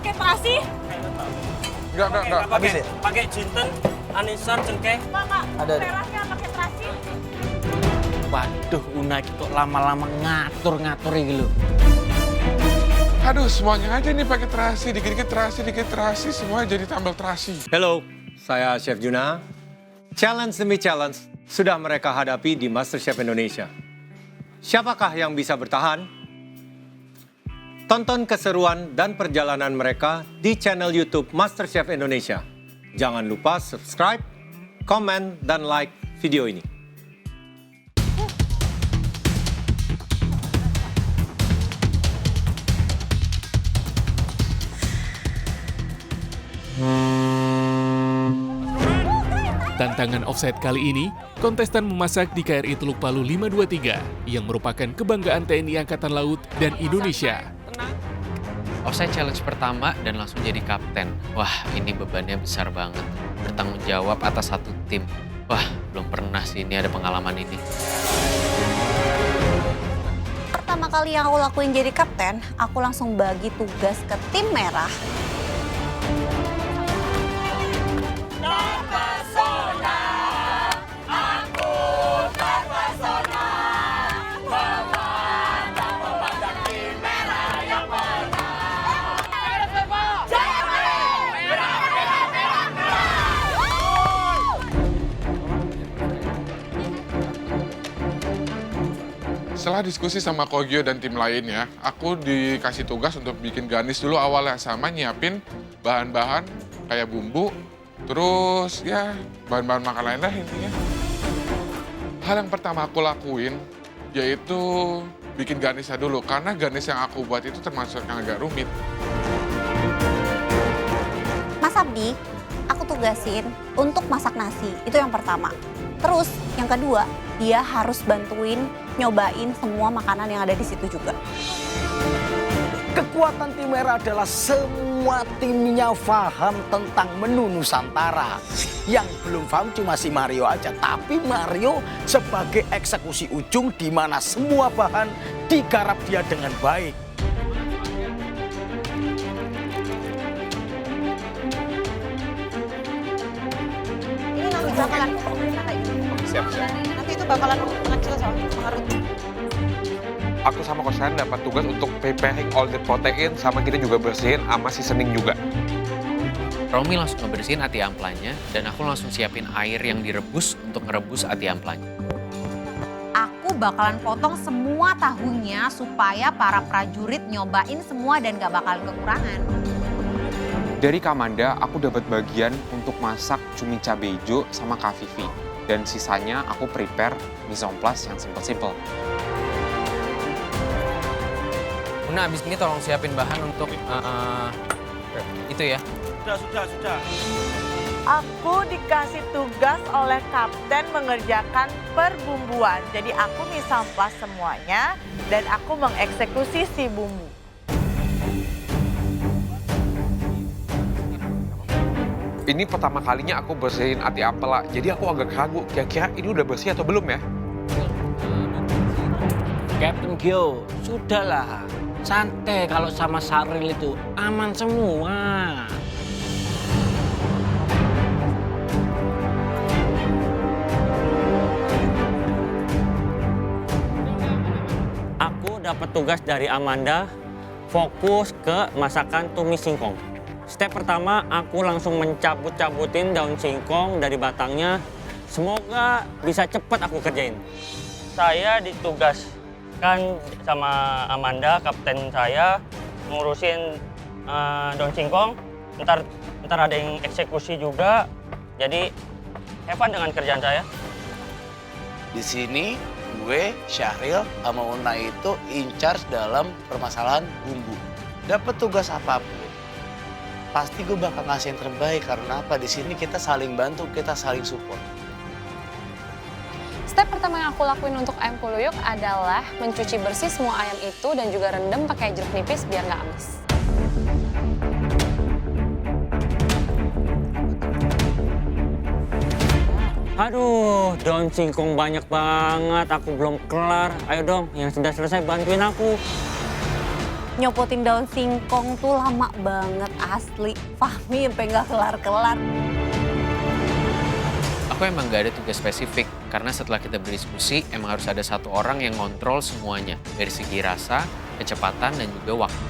pakai terasi? Enggak. Habis ya? Pakai jinten, anisan, cengkeh. Pak, Ada. merahnya pakai terasi? Waduh, Unai kok lama-lama ngatur-ngatur gitu. Aduh, semuanya aja nih pakai terasi, dikit-dikit terasi, semua jadi tambal terasi. Hello, saya Chef Juna. Challenge demi challenge sudah mereka hadapi di MasterChef Indonesia. Siapakah yang bisa bertahan? Tonton keseruan dan perjalanan mereka di channel YouTube MasterChef Indonesia. Jangan lupa subscribe, komen, dan like video ini. Tantangan offside kali ini, kontestan memasak di KRI Teluk Palu 523 yang merupakan kebanggaan TNI Angkatan Laut dan Indonesia. Offside challenge pertama dan langsung jadi kapten. Wah, ini bebannya besar banget. Bertanggung jawab atas satu tim. Wah, belum pernah sih ini ada pengalaman ini. Pertama kali yang aku lakuin jadi kapten, aku langsung bagi tugas ke tim merah. Setelah diskusi sama Kogyo dan tim lainnya, aku dikasih tugas untuk bikin garnish dulu awalnya, sama nyiapin bahan-bahan kayak bumbu, terus ya bahan-bahan makan lain lah intinya. Hal yang pertama aku lakuin yaitu bikin garnishnya dulu, karena garnish yang aku buat itu termasuk yang agak rumit. Mas Abdi, aku tugasin untuk masak nasi, itu yang pertama. Terus yang kedua, dia harus bantuin nyobain semua makanan yang ada di situ juga. Kekuatan tim merah adalah semua timnya paham tentang menu Nusantara. Yang belum paham cuma si Mario aja. Tapi Mario sebagai eksekusi ujung di mana semua bahan digarap dia dengan baik. Ini nanti bakalan Siap. nanti itu bakalan mengecil soalnya, mengerut. Aku sama Kosan dapat tugas untuk preparing all the protein, sama kita juga bersihin sama seasoning juga. Romi langsung ngebersihin ati amplanya dan aku langsung siapin air yang direbus untuk ngerebus ati amplanya. Aku bakalan potong semua tahunya supaya para prajurit nyobain semua dan gak bakalan kekurangan. Dari Kamanda, aku dapat bagian untuk masak cumi cabai hijau sama Kak Vivi. Dan sisanya aku prepare mise en place yang simple-simple. Una, abis ini tolong siapin bahan untuk itu ya. Sudah. Aku dikasih tugas oleh kapten mengerjakan perbumbuan. Jadi aku misamplas semuanya dan aku mengeksekusi si bumbu. Ini pertama kalinya aku bersihin ati apela, jadi aku agak ragu, kira-kira ini udah bersih atau belum ya? Captain Gyo, sudahlah. Santai kalau sama Saril itu aman semua. Aku dapat tugas dari Amanda, fokus ke masakan tumis singkong. Step pertama, aku langsung mencabut-cabutin daun singkong dari batangnya. Semoga bisa cepat aku kerjain. Saya ditugaskan sama Amanda, kapten saya, ngurusin daun singkong. Ntar ada yang eksekusi juga. Jadi, have fun dengan kerjaan saya. Di sini gue, Syahril, sama Una itu in charge dalam permasalahan bumbu. Dapat tugas apapun, pasti gue bakal ngasih yang terbaik. Karena apa? Di sini kita saling bantu, kita saling support. Step pertama yang aku lakuin untuk ayam kuluyuk adalah mencuci bersih semua ayam itu dan juga rendam pakai jeruk nipis biar nggak amis. Aduh, daun singkong banyak banget. Aku belum kelar. Ayo dong, yang sudah selesai bantuin aku. nyopotin daun singkong tuh lama banget asli. Fahmi sampai nggak kelar-kelar. Aku emang gak ada tugas spesifik, karena setelah kita berdiskusi, emang harus ada satu orang yang ngontrol semuanya. Dari segi rasa, kecepatan, dan juga waktu.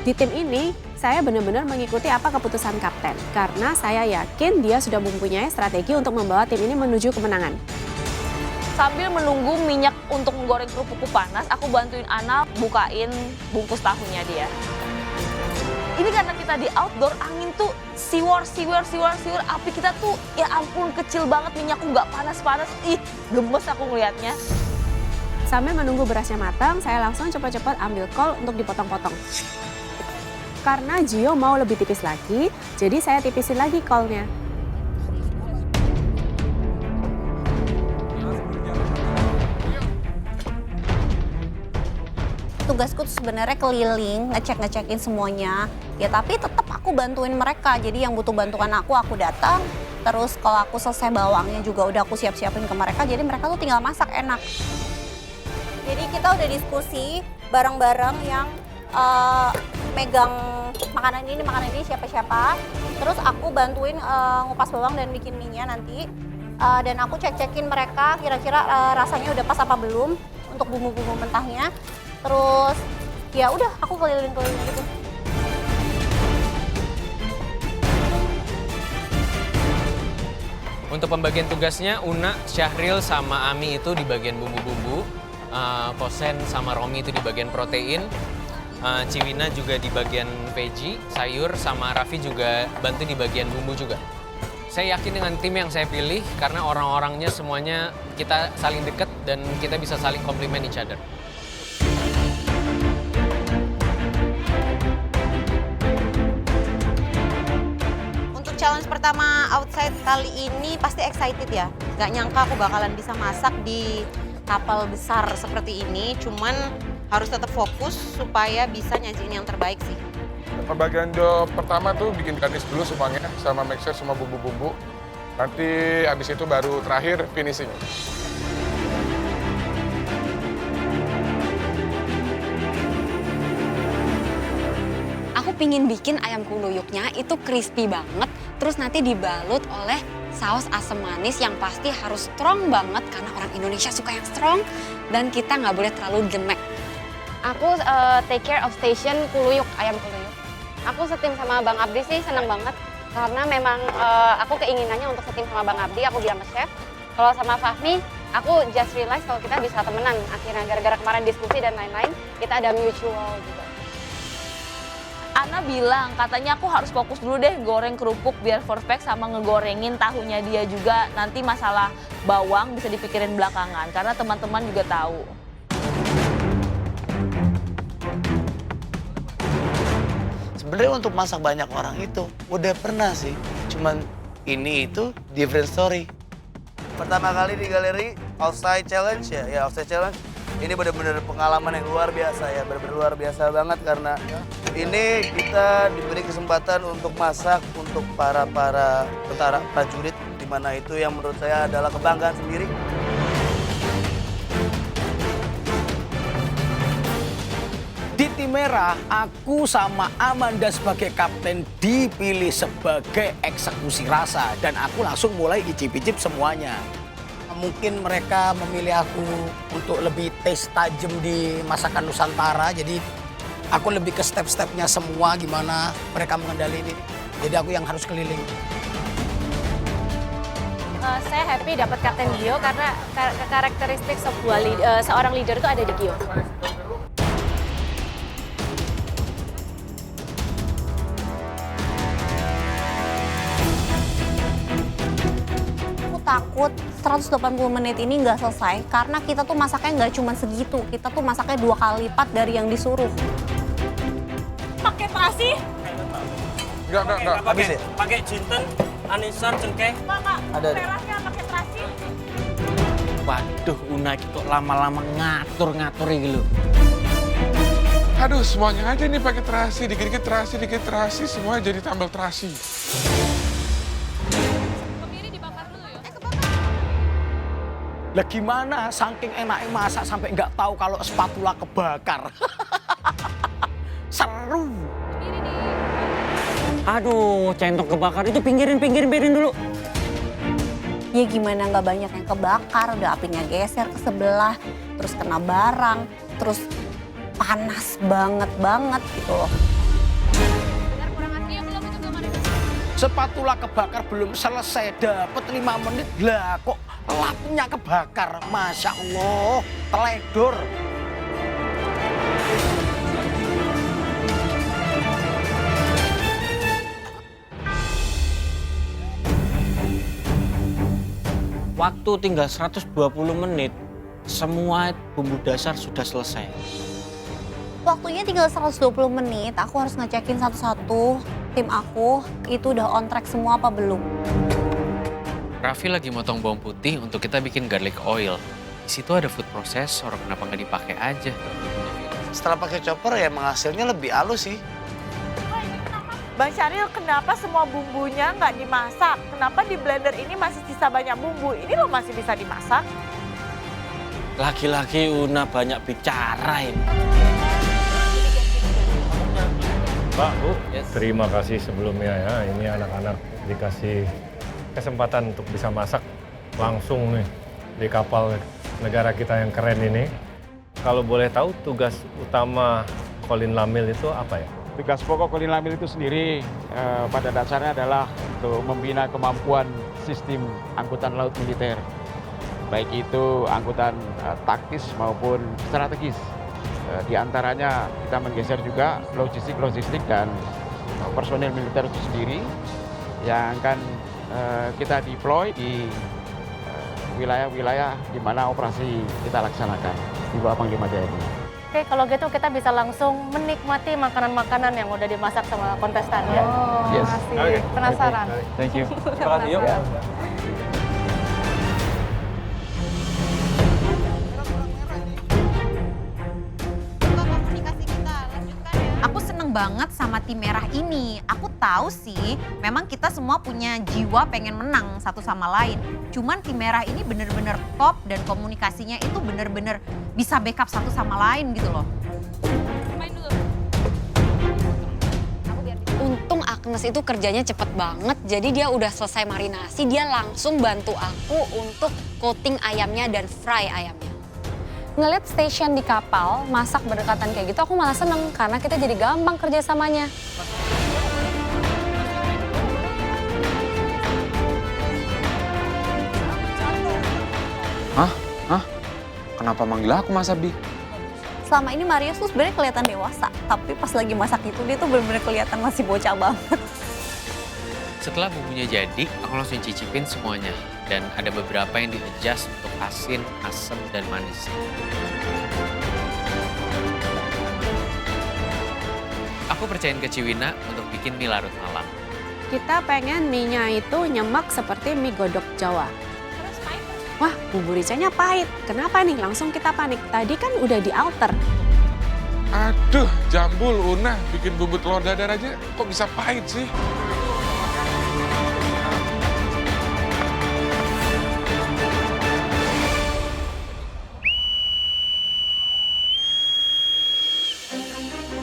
Di tim ini, saya benar-benar mengikuti apa keputusan kapten. Karena saya yakin dia sudah mempunyai strategi untuk membawa tim ini menuju kemenangan. Sambil menunggu minyak untuk menggoreng kerupukku panas, aku bantuin Ana bukain bungkus tahunya dia. Ini karena kita di outdoor, angin tuh siwar, api kita tuh ya ampun kecil banget, minyakku nggak panas-panas, ih gemes aku ngeliatnya. Sambil menunggu berasnya matang, saya langsung cepat-cepat ambil kol untuk dipotong-potong. Karena Gio mau lebih tipis lagi, jadi saya tipisin lagi kolnya. Tugasku tuh sebenarnya keliling, ngecekin semuanya. Ya tapi tetap aku bantuin mereka. Jadi yang butuh bantuan aku datang. Terus kalau aku selesai bawangnya juga udah aku siap-siapin ke mereka. Jadi mereka tuh tinggal masak enak. Jadi kita udah diskusi bareng-bareng yang megang makanan ini siapa-siapa. Terus aku bantuin ngupas bawang dan bikin mie-nya nanti. Dan aku cek-cekin mereka kira-kira rasanya udah pas apa belum untuk bumbu-bumbu mentahnya. Terus ya udah aku keliling-keliling gitu. Untuk pembagian tugasnya, Una, Syahril, sama Ami itu di bagian bumbu-bumbu. Kosen sama Romi itu di bagian protein. Ciwina juga di bagian veggie, sayur, sama Raffi juga bantu di bagian bumbu juga. Saya yakin dengan tim yang saya pilih karena orang-orangnya semuanya kita saling dekat dan kita bisa saling compliment each other. Untuk challenge pertama outside kali ini pasti excited ya. Gak nyangka aku bakalan bisa masak di kapal besar seperti ini. Cuman harus tetap fokus supaya bisa nyajiin yang terbaik sih. Pembagian job pertama tuh bikin garnish dulu semuanya, sama mixer semua bumbu-bumbu. Nanti habis itu baru terakhir finishing. Aku pingin bikin ayam kuluyuknya itu crispy banget, terus nanti dibalut oleh saus asam manis yang pasti harus strong banget karena orang Indonesia suka yang strong dan kita nggak boleh terlalu gemek. Aku take care of station kuluyuk, ayam kuluyuk. Aku setim sama Bang Abdi sih seneng banget karena memang aku keinginannya untuk setim sama Bang Abdi, aku bilang ke chef. Kalau sama Fahmi, aku just realize kalau kita bisa temenan akhirnya gara-gara kemarin diskusi dan lain-lain, kita ada mutual juga. Ana bilang katanya aku harus fokus dulu deh goreng kerupuk biar perfect sama ngegorengin tahunya dia juga. Nanti masalah bawang bisa dipikirin belakangan karena teman-teman juga tahu. Sebenarnya untuk masak banyak orang itu udah pernah sih. Cuman ini itu different story. Pertama kali di galeri Outside Challenge ya Outside Challenge. Ini benar-benar pengalaman yang luar biasa ya, benar-benar luar biasa banget karena ini kita diberi kesempatan untuk masak untuk para tentara prajurit, di mana itu yang menurut saya adalah kebanggaan sendiri. Di tim merah, aku sama Amanda sebagai kapten dipilih sebagai eksekusi rasa dan aku langsung mulai icip-icip semuanya. Mungkin mereka memilih aku untuk lebih taste tajam di masakan Nusantara, jadi aku lebih ke step-stepnya semua gimana mereka mengendalikan ini. Jadi aku yang harus keliling. Saya happy dapat Kapten Gio karena karakteristik seorang leader itu ada di Gio. Takut 180 menit ini nggak selesai karena kita tuh masaknya nggak cuma segitu, kita tuh masaknya 2 kali lipat dari yang disuruh. Pakai terasi? Enggak. Habis ya? Pakai jinten, anisan, cengkeh. Ada. Merahnya pakai terasi? Waduh, Una itu lama-lama ngatur-ngatur gitu. Aduh, semuanya aja nih pakai terasi, dikit-dikit terasi, semua jadi tambal terasi. Lah gimana, saking enaknya masak sampai nggak tahu kalau spatula kebakar. Seru. Aduh, centong kebakar itu pinggirin dulu. Ya gimana nggak banyak yang kebakar, udah apinya geser ke sebelah, terus kena barang, terus panas banget gitu loh. Spatula kebakar belum selesai, dapat 5 menit lah kok lampunya kebakar. Masya Allah, teledor. Waktu tinggal 120 menit, semua bumbu dasar sudah selesai. Waktunya tinggal 120 menit, aku harus ngecekin satu-satu tim aku itu udah on track semua apa belum. Raffi lagi motong bawang putih untuk kita bikin garlic oil. Di situ ada food processor, kenapa nggak dipakai aja? Setelah pakai chopper ya emang hasilnya lebih halus sih. Bang Syahril, kenapa semua bumbunya nggak dimasak? Kenapa di blender ini masih sisa banyak bumbu? Ini loh masih bisa dimasak. Laki-laki Una banyak bicara ini. Pak, Bu, terima kasih sebelumnya ya. Ini anak-anak dikasih kesempatan untuk bisa masak langsung nih di kapal negara kita yang keren ini. Kalau boleh tahu tugas utama Colin Lamil itu apa ya? Tugas pokok Colin Lamil itu sendiri pada dasarnya adalah untuk membina kemampuan sistem angkutan laut militer. Baik itu angkutan taktis maupun strategis. Di antaranya kita menggeser juga logistik dan personil militer itu sendiri yang akan kita deploy di wilayah-wilayah di mana operasi kita laksanakan di bawah Panglima TNI. Oke, kalau gitu kita bisa langsung menikmati makanan-makanan yang udah dimasak sama kontestan ya. Yes. Masih penasaran. Thank you. Terima kasih. Yuk. Aku seneng banget sama tim merah ini. Aku tahu sih, memang kita semua punya jiwa pengen menang satu sama lain. Cuman tim merah ini bener-bener top dan komunikasinya itu bener-bener bisa backup satu sama lain gitu loh. Untung Agnes itu kerjanya cepet banget, jadi dia udah selesai marinasi, dia langsung bantu aku untuk coating ayamnya dan fry ayamnya. Ngeliat station di kapal, masak berdekatan kayak gitu, aku malah seneng karena kita jadi gampang kerjasamanya. Hah? Kenapa manggil aku Mas Abdi? Selama ini Marius tuh sebenarnya kelihatan dewasa, tapi pas lagi masak itu dia tuh bener-bener kelihatan masih bocah banget. Setelah bumbunya jadi, aku langsung cicipin semuanya. Dan ada beberapa yang di-adjust untuk asin, asam, dan manis. Aku percayain ke Ciwina untuk bikin mie larut malam. Kita pengen mie-nya itu nyemek seperti mie godok Jawa. Wah, bumbu ricanya pahit. Kenapa nih? Langsung kita panik. Tadi kan udah di-alter. Aduh, jambul Una bikin bumbu telur dadar aja kok bisa pahit sih?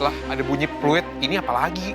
Lah, ada bunyi fluid. Ini apa lagi?